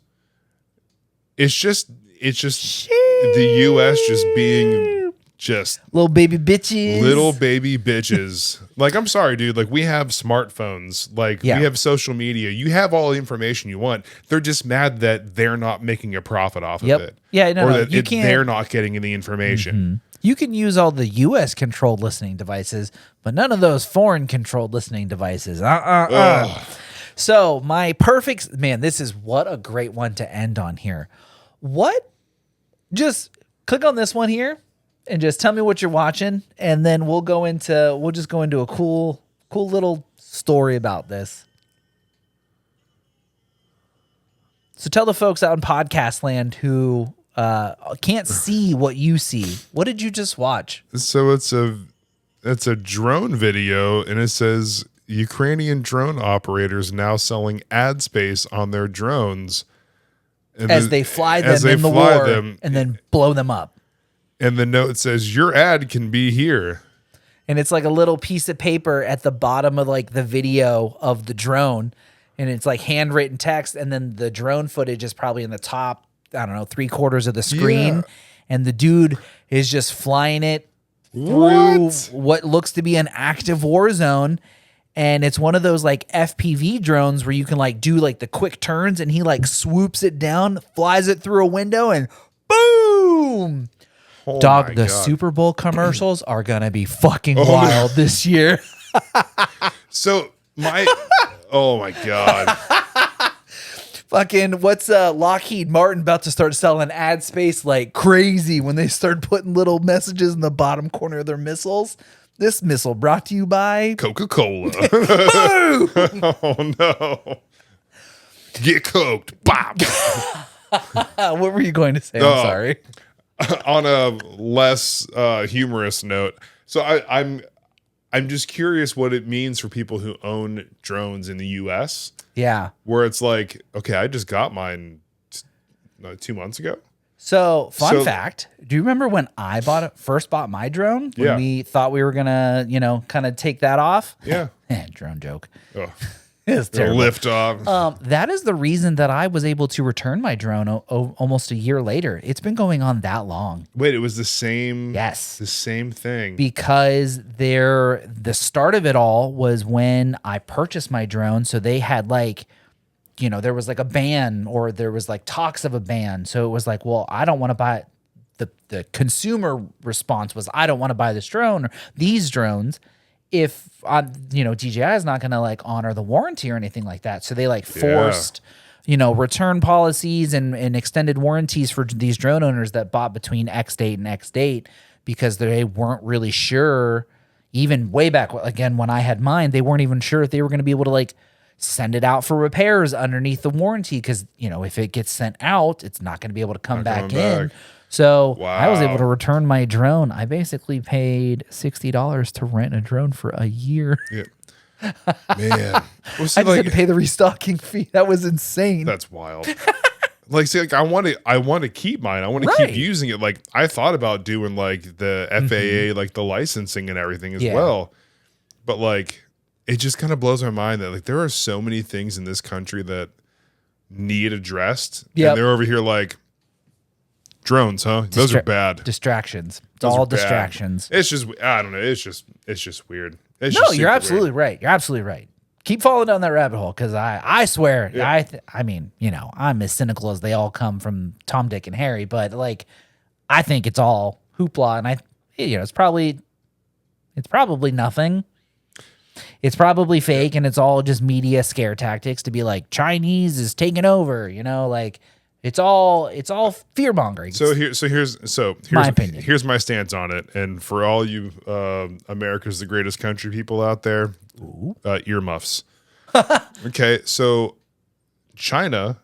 It's just the U.S. just being just little baby bitches. Like, I'm sorry, dude. Like, we have smartphones. Like, we have social media. You have all the information you want. They're just mad that they're not making a profit off of it. Yeah, no, or that they're not getting the information. Mm-hmm. You can use all the U.S. controlled listening devices, but none of those foreign controlled listening devices. So my perfect, man, this is what a great one to end on here. Just click on this one here and just tell me what you're watching. And then we'll just go into a cool little story about this. So tell the folks out in podcast land who can't see what you see. What did you just watch? So it's a drone video, and it says Ukrainian drone operators now selling ad space on their drones as they fly them in the war and then blow them up. And the note says your ad can be here. And it's like a little piece of paper at the bottom of like the video of the drone, and it's like handwritten text, and then the drone footage is probably in the top, I don't know, 3/4 of the screen, and the dude is just flying it through what looks to be an active war zone. And it's one of those like FPV drones where you can like do like the quick turns, and he like swoops it down, flies it through a window, and boom. Oh Dog, the Super Bowl commercials are gonna be fucking wild this year. So oh my God. Fucking what's Lockheed Martin about to start selling ad space like crazy when they start putting little messages in the bottom corner of their missiles. This missile brought to you by Coca-Cola. Oh no. Get coked. Bop. What were you going to say? I'm sorry. On a less humorous note. So I'm just curious what it means for people who own drones in the US. Yeah. Where it's like, okay, I just got mine 2 months ago. So, fun fact, do you remember when I first bought my drone? When we thought we were going to, kind of take that off? Yeah. Drone joke. Oh. It's terrible. Lift off. That is the reason that I was able to return my drone almost a year later. It's been going on that long. Wait, it was the same? Yes. The same thing. Because the start of it all was when I purchased my drone. So they had like, there was like a ban, or there was like talks of a ban. So it was like, well, I don't want to buy it. The consumer response was, I don't want to buy this drone or these drones if DJI is not going to like honor the warranty or anything like that. So they like forced, return policies and extended warranties for these drone owners that bought between X date and X date, because they weren't really sure. Even way back again when I had mine, they weren't even sure if they were going to be able to like send it out for repairs underneath the warranty, because if it gets sent out, it's not going to be able to come back in. So I was able to return my drone. I basically paid $60 to rent a drone for a year. Yeah. Man. Well, I just had to pay the restocking fee. That was insane. That's wild. I want to keep mine. I want to keep using it. Like, I thought about doing like the FAA, like the licensing and everything as well. But like, it just kind of blows my mind that like there are so many things in this country that need addressed. And they're over here like, Drones, huh? Those are bad. Distractions. It's Those all are bad. distractions. It's just, I don't know. It's just weird. It's No, just you're super absolutely weird. right. You're absolutely right. Keep falling down that rabbit hole because I swear, Yeah. I mean, I'm as cynical as they all come from Tom, Dick, and Harry, but like, I think it's all hoopla, and it's probably nothing. It's probably fake, and it's all just media scare tactics to be like Chinese is taking over. Like it's all fear mongering. Here's my opinion. Here's my stance on it, and for all you America's the greatest country people out there, earmuffs. Okay, so China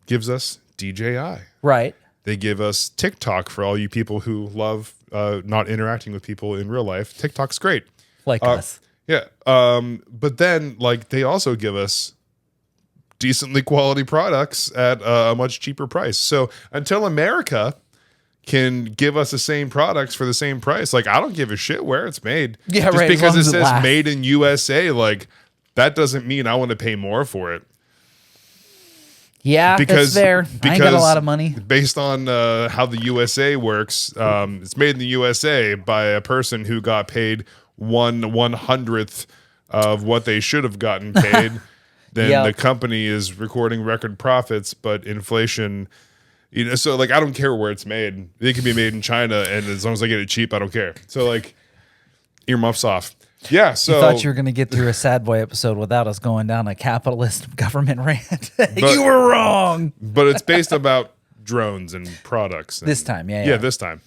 gives us DJI. Right. They give us TikTok for all you people who love not interacting with people in real life. TikTok's great. Like us. Yeah. But then like they also give us decently quality products at a much cheaper price. So until America can give us the same products for the same price, like I don't give a shit where it's made. Yeah, Just right, as because long it as it says lasts. made in USA, like that doesn't mean I want to pay more for it. Yeah, that's fair. I ain't got a lot of money. Based on how the USA works, it's made in the USA by a person who got paid 1/100th of what they should have gotten paid. Then Yep. the company is recording record profits, but inflation, so like I don't care where it's made. It can be made in China, and as long as I get it cheap, I don't care. So like earmuffs off. Yeah, so I thought you were going to get through a Sad Boy episode without us going down a capitalist government rant. You were wrong. but it's based about drones and products. This time, yeah. This time.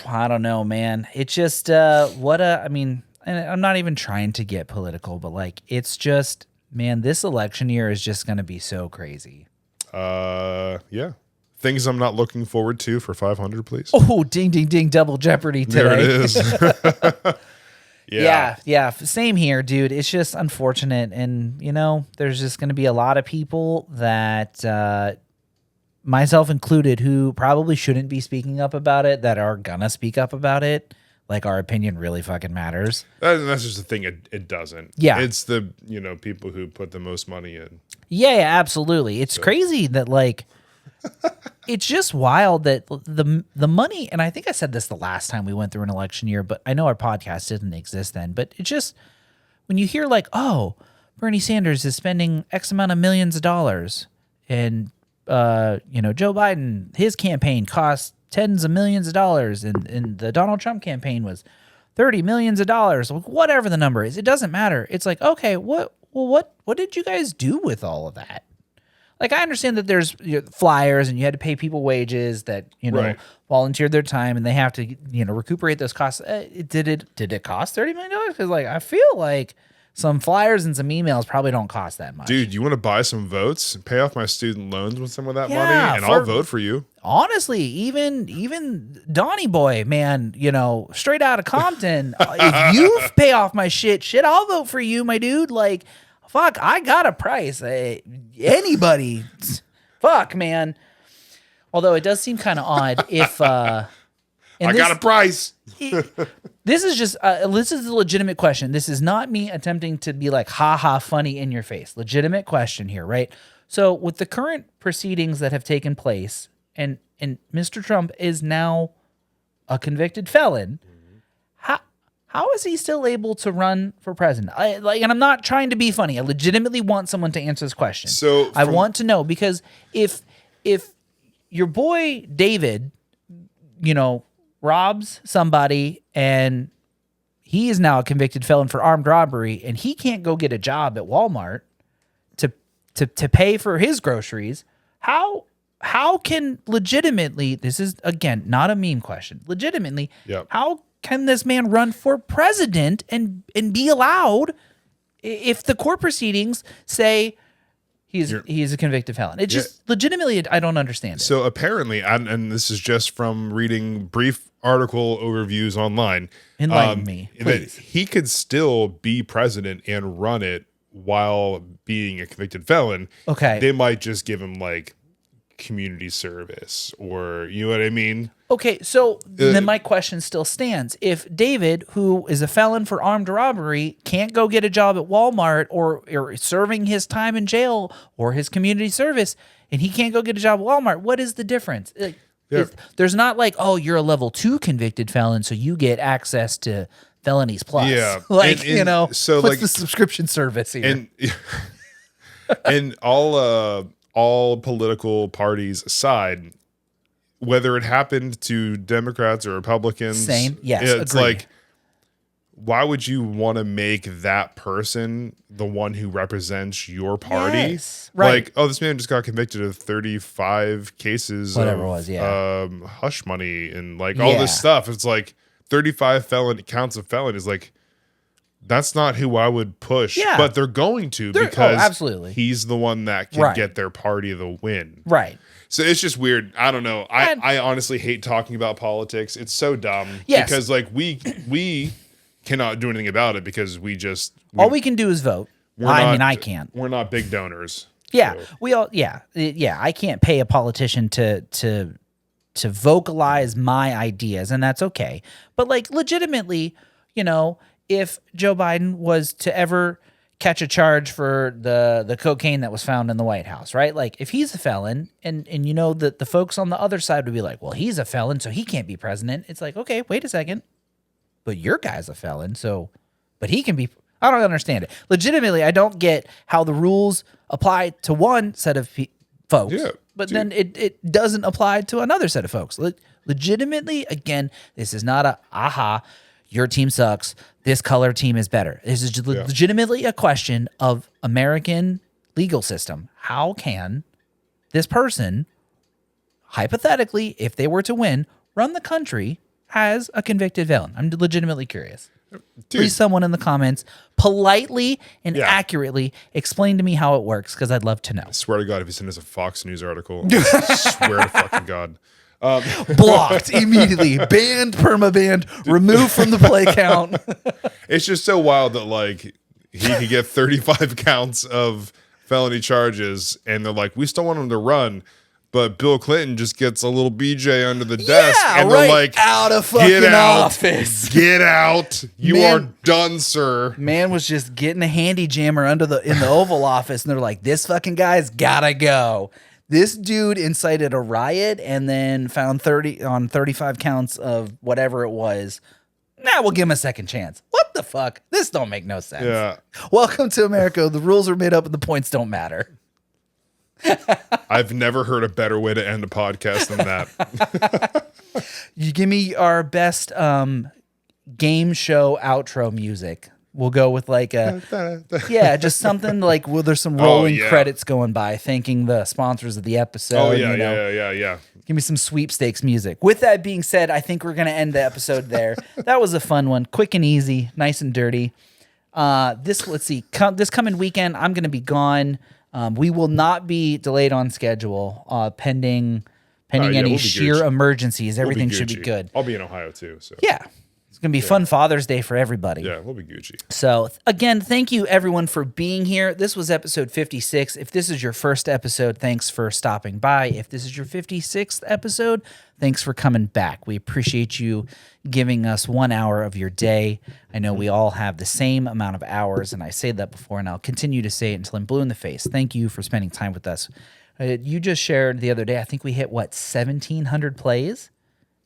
I don't know, man. It's just I mean, and I'm not even trying to get political, but like it's just, man, this election year is just going to be so crazy. Yeah. Things I'm not looking forward to for 500, please. Oh, ding, ding, ding, double jeopardy today. There it is. Yeah. Same here, dude. It's just unfortunate. And, there's just going to be a lot of people that, myself included, who probably shouldn't be speaking up about it, that are going to speak up about it. Like, our opinion really fucking matters. That's just the thing. It doesn't. Yeah. It's the, people who put the most money in. Yeah, absolutely. It's crazy that, like, it's just wild that the money, and I think I said this the last time we went through an election year, but I know our podcast didn't exist then, but it's just, when you hear like, oh, Bernie Sanders is spending X amount of millions of dollars, and, Joe Biden, his campaign cost tens of millions of dollars, and the Donald Trump campaign was $30 million, whatever the number is, it doesn't matter. It's like, okay, what did you guys do with all of that? Like, I understand that there's flyers and you had to pay people wages that, Right. volunteered their time, and they have to, recuperate those costs. Did it cost $30 million? Because, like, I feel like some flyers and some emails probably don't cost that much. Dude, you want to buy some votes and pay off my student loans with some of that Yeah, money, and I'll vote for you. Honestly, even Donnie Boy, man, straight out of Compton, if you pay off my shit, I'll vote for you, my dude. Like, fuck, I got a price. Anybody. Fuck, man. Although it does seem kind of odd if... I got a price. This is just... this is a legitimate question. This is not me attempting to be like, ha-ha, funny in your face. Legitimate question here, right? So with the current proceedings that have taken place, and Mr. Trump is now a convicted felon... How is he still able to run for president? And I'm not trying to be funny. I legitimately want someone to answer this question. So I want to know, because if your boy David, robs somebody and he is now a convicted felon for armed robbery, and he can't go get a job at Walmart to pay for his groceries, how can legitimately, this is again not a meme question, legitimately, Yep. how can this man run for president and be allowed if the court proceedings say he's a convicted felon? It just legitimately, I don't understand it. So apparently, and this is just from reading brief article overviews online, Enlighten me, that please. he could still be president and run it while being a convicted felon. Okay. They might just give him like community service, or you know what I mean? Okay, so then my question still stands. If David, who is a felon for armed robbery, can't go get a job at Walmart or serving his time in jail or his community service, and he can't go get a job at Walmart, what is the difference? Like, there's not like, oh, you're a level 2 convicted felon, so you get access to Felonies Plus. Yeah. Like, so what's like the subscription service here? And all political parties aside, whether it happened to Democrats or Republicans, same. Yes, it's agree. like, why would you want to make that person the one who represents your party? Yes, right. Like, oh, this man just got convicted of 35 cases Whatever of it was, hush money and like all this stuff. It's like 35 counts of felony is like, that's not who I would push. Yeah. But they're going to because absolutely. he's the one that can get their party the win. Right. So it's just weird. I don't know. I honestly hate talking about politics. It's so dumb. Yes. Because like we cannot do anything about it because all we can do is vote. I can't. We're not big donors. Yeah. So. We all I can't pay a politician to vocalize my ideas, and that's okay. But like legitimately, if Joe Biden was to ever catch a charge for the cocaine that was found in the White House, right? Like if he's a felon and that the folks on the other side would be like, well, he's a felon, so he can't be president. It's like, okay, wait a second. But your guy's a felon, but he can be. I don't understand it. Legitimately, I don't get how the rules apply to one set of folks, but then it doesn't apply to another set of folks. Legitimately, again, this is not your team sucks, this color team is better. This is legitimately a question of American legal system. How can this person, hypothetically, if they were to win, run the country as a convicted felon? I'm legitimately curious. Dude. Please, someone in the comments politely and accurately explain to me how it works, because I'd love to know. I swear to God, if you send us a Fox News article, I swear to fucking God. Blocked immediately, banned, permabanned, removed from the play count. It's just so wild that like he could get 35 counts of felony charges, and they're like, we still want him to run, but Bill Clinton just gets a little BJ under the desk, and they're like, out of fucking office, get out, you are done, sir. Man was just getting a handy jammer in the Oval Office, and they're like, this fucking guy's gotta go. This dude incited a riot and then found 35 counts of whatever it was. We'll give him a second chance. What the fuck? This don't make no sense. Yeah. Welcome to America. The rules are made up and the points don't matter. I've never heard a better way to end a podcast than that. You give me our best game show outro music. We'll go with like just something like, there's some rolling credits going by, thanking the sponsors of the episode. Oh yeah. Give me some sweepstakes music. With that being said, I think we're gonna end the episode there. That was a fun one, quick and easy, nice and dirty. This coming weekend, I'm gonna be gone. We will not be delayed on schedule, pending any sheer emergencies. Everything should be good. I'll be in Ohio too. So yeah. It's going to be fun Father's Day for everybody. Yeah, we'll be Gucci. So, again, thank you, everyone, for being here. This was episode 56. If this is your first episode, thanks for stopping by. If this is your 56th episode, thanks for coming back. We appreciate you giving us 1 hour of your day. I know we all have the same amount of hours, and I say that before, and I'll continue to say it until I'm blue in the face. Thank you for spending time with us. You just shared the other day, I think we hit, 1,700 plays?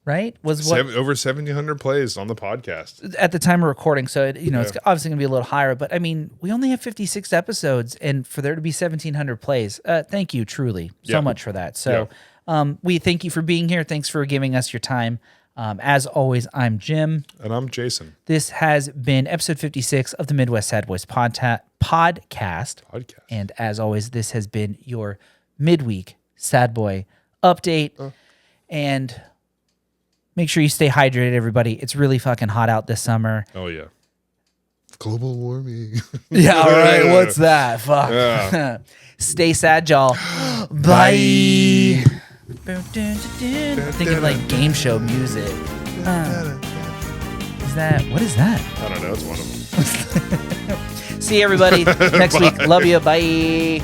Right? Over 1,700 plays on the podcast at the time of recording. So, it's obviously going to be a little higher, but I mean, we only have 56 episodes, and for there to be 1,700 plays, thank you truly so much for that. So, we thank you for being here. Thanks for giving us your time. As always, I'm Jim. And I'm Jason. This has been episode 56 of the Midwest Sad Boys podcast. And as always, this has been your midweek Sad Boy update. And make sure you stay hydrated, everybody. It's really fucking hot out this summer. Oh, yeah. Global warming. Yeah, all right. What's that? Fuck. Yeah. Stay sad, y'all. Bye. Think of like game show music. What is that? I don't know. It's one of them. See you, everybody, next week. Love you. Bye.